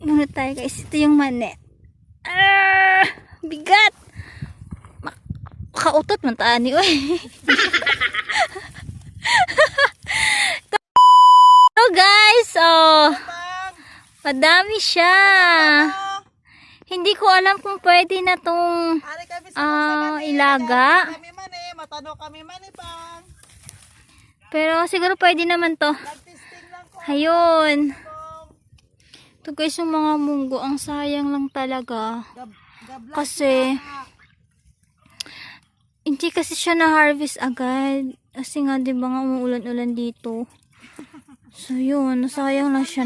Muna tayo guys. Ito yung mani. Bigat! Makautot man taani. So guys, madami siya. Hindi ko alam kung pwede na tong ilaga. Pero siguro pwede naman to. Ayun. Ito guys yung mga munggo. Ang sayang lang talaga. Kasi hindi kasi siya na-harvest agad. Kasi nga diba nga umuulan-ulan dito. So yun, sayang lang siya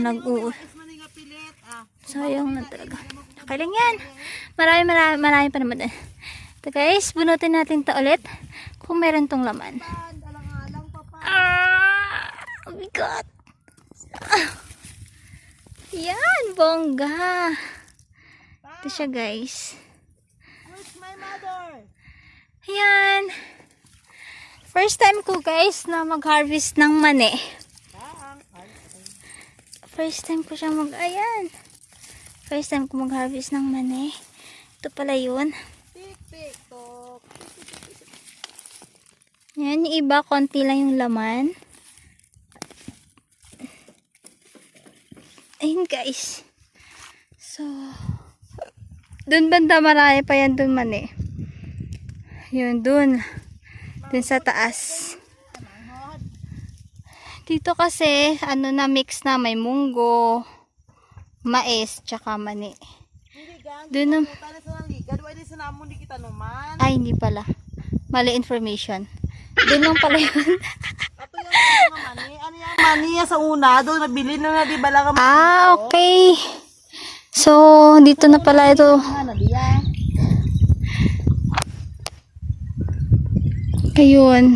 sayang na talaga. Okay lang yan. Marami pa naman. Ito guys, bunutin natin ito ulit. Kung meron tong laman. Oh my God. Yan, bongga. Ito siya guys. Ayan. First time ko guys na mag-harvest ng mani. First time ko siya ayan. First time ko mag-harvest ng mani. Ito pala yun. Yan, yung iba, konti lang yung laman. Ayun guys. So, dun banda marami pa yan dun mani. Yun, dun sa taas. Dito kasi, na mix na may munggo, mais, tsaka mani. Doon ay, hindi pala. Mali information. Doon lang pala yun. Mani sa una, doon nabili na di ba lang. Okay. So, dito na pala ito. Ayun.